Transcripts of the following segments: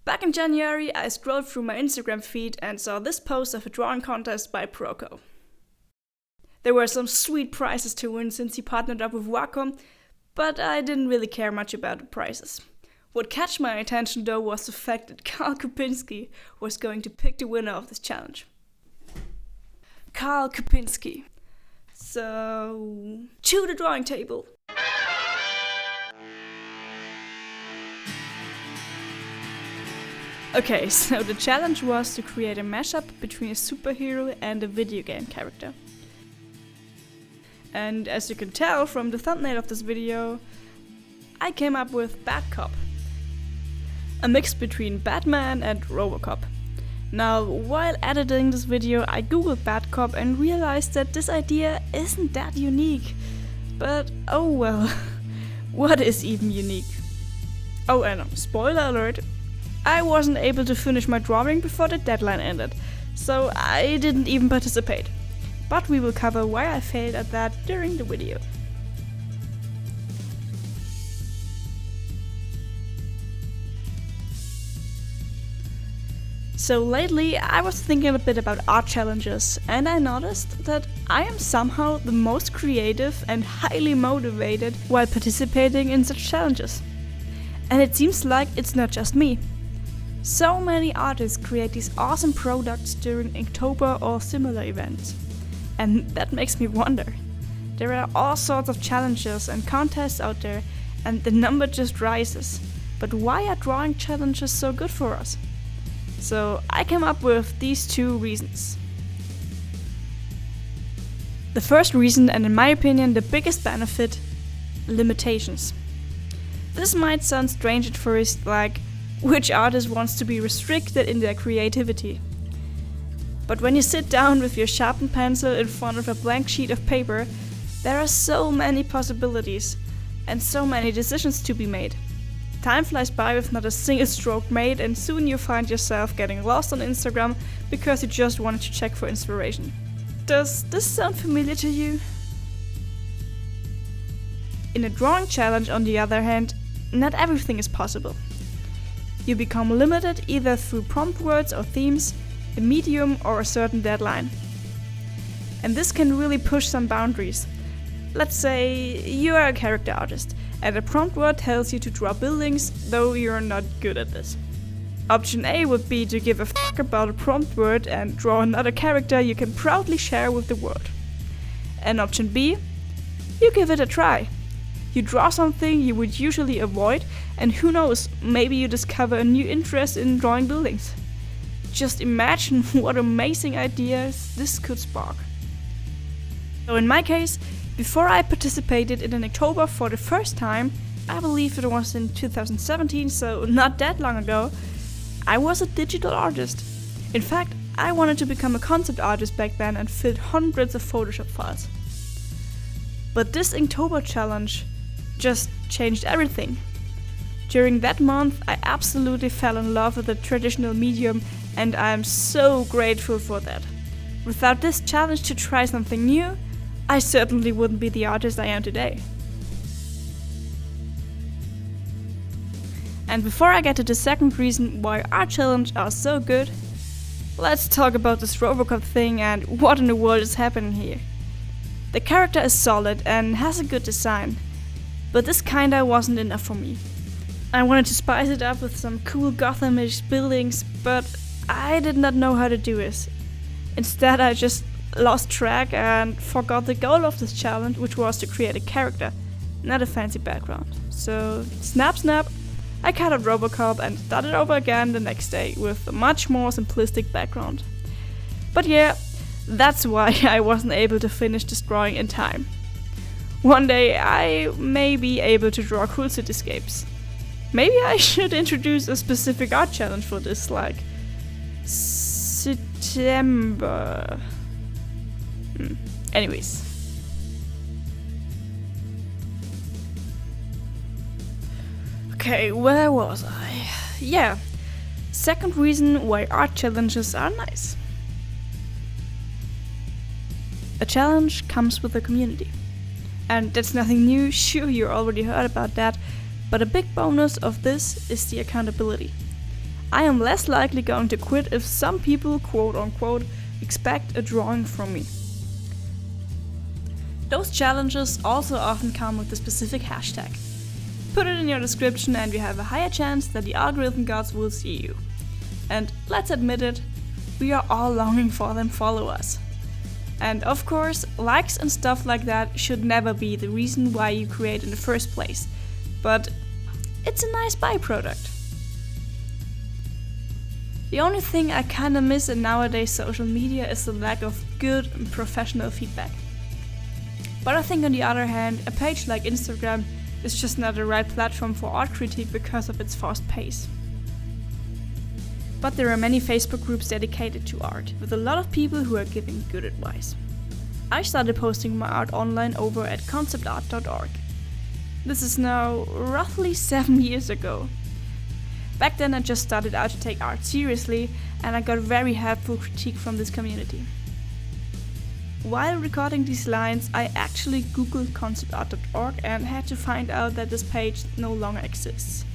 Back in January, I scrolled through my Instagram feed and saw this post of a drawing contest by Proko. There were some sweet prizes to win since he partnered up with Wacom, but I didn't really care much about the prizes. What catch my attention though was the fact that Karl Kupinski was going to pick the winner of this challenge. Karl Kupinski. So, to the drawing table. Okay, so the challenge was to create a mashup between a superhero and a video game character. And as you can tell from the thumbnail of this video, I came up with BATCOP. A mix between Batman and robocop. Now, while editing this video, I googled BATCOP and realized that this idea isn't that unique. But oh well, what is even unique? Oh, and spoiler alert, I wasn't able to finish my drawing before the deadline ended, so I didn't even participate. But we will cover why I failed at that during the video. So lately I was thinking a bit about art challenges, and I noticed that I am somehow the most creative and highly motivated while participating in such challenges. And it seems like it's not just me. So many artists create these awesome products during Inktober or similar events. And that makes me wonder. There are all sorts of challenges and contests out there, and the number just rises. But why are drawing challenges so good for us? So I came up with these two reasons. The first reason, and in my opinion the biggest benefit, limitations. This might sound strange at first, like which artist wants to be restricted in their creativity? But when you sit down with your sharpened pencil in front of a blank sheet of paper, there are so many possibilities and so many decisions to be made. Time flies by with not a single stroke made, and soon you find yourself getting lost on Instagram because you just wanted to check for inspiration. Does this sound familiar to you? In a drawing challenge, on the other hand, not everything is possible. You become limited either through prompt words or themes, a medium or a certain deadline. And this can really push some boundaries. Let's say you are a character artist and a prompt word tells you to draw buildings, though you're not good at this. Option A would be to give a fuck about a prompt word and draw another character you can proudly share with the world. And option B, you give it a try. You draw something you would usually avoid, and who knows, maybe you discover a new interest in drawing buildings. Just imagine what amazing ideas this could spark. So in my case, before I participated in an Inktober for the first time, I believe it was in 2017, so not that long ago, I was a digital artist. In fact, I wanted to become a concept artist back then and filled hundreds of Photoshop files. But this Inktober challenge just changed everything. During that month, I absolutely fell in love with the traditional medium, and I am so grateful for that. Without this challenge to try something new, I certainly wouldn't be the artist I am today. And before I get to the second reason why art challenges are so good, let's talk about this robocop thing and what in the world is happening here. The character is solid and has a good design, but this kinda wasn't enough for me. I wanted to spice it up with some cool Gothamish buildings, but I did not know how to do it. Instead, I just lost track and forgot the goal of this challenge, which was to create a character, not a fancy background. So, snap, I cut out robocop and started over again the next day with a much more simplistic background. But yeah, that's why I wasn't able to finish this drawing in time. One day I may be able to draw cool cityscapes. Maybe I should introduce a specific art challenge for this, like September. Anyways. Okay, where was I? Yeah, second reason why art challenges are nice. A challenge comes with a community. And that's nothing new, sure you already heard about that, but a big bonus of this is the accountability. I am less likely going to quit if some people, quote unquote, expect a drawing from me. Those challenges also often come with a specific hashtag. Put it in your description and you have a higher chance that the algorithm gods will see you. And let's admit it, we are all longing for them follow us. And of course, likes and stuff like that should never be the reason why you create in the first place, but it's a nice byproduct. The only thing I kinda miss in nowadays social media is the lack of good and professional feedback. But I think on the other hand, a page like Instagram is just not the right platform for art critique because of its fast pace. But there are many Facebook groups dedicated to art, with a lot of people who are giving good advice. I started posting my art online over at conceptart.org. This is now roughly 7 years ago. Back then I just started out to take art seriously, and I got very helpful critique from this community. While recording these lines, I actually googled conceptart.org and had to find out that this page no longer exists.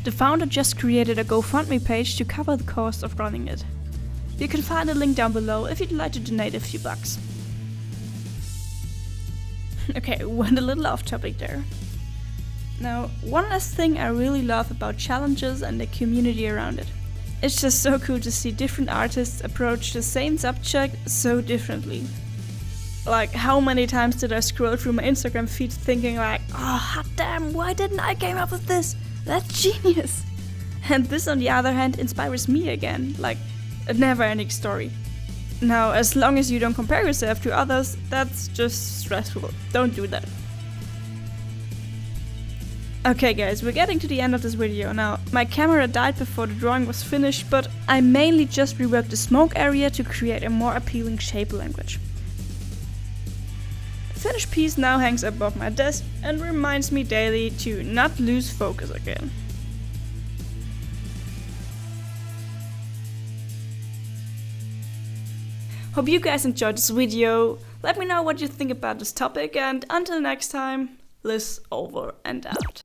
The founder just created a GoFundMe page to cover the cost of running it. You can find a link down below if you'd like to donate a few bucks. Okay, went a little off topic there. Now, one last thing I really love about challenges and the community around it. It's just so cool to see different artists approach the same subject so differently. Like, how many times did I scroll through my Instagram feed thinking like, oh hot damn, why didn't I came up with this? That's genius! And this on the other hand inspires me again, like a never-ending story. Now, as long as you don't compare yourself to others, that's just stressful. Don't do that. Okay guys, we're getting to the end of this video now. My camera died before the drawing was finished, but I mainly just reworked the smoke area to create a more appealing shape language. The finished piece now hangs above my desk and reminds me daily to not lose focus again. Hope you guys enjoyed this video. Let me know what you think about this topic, and until next time, Liz over and out.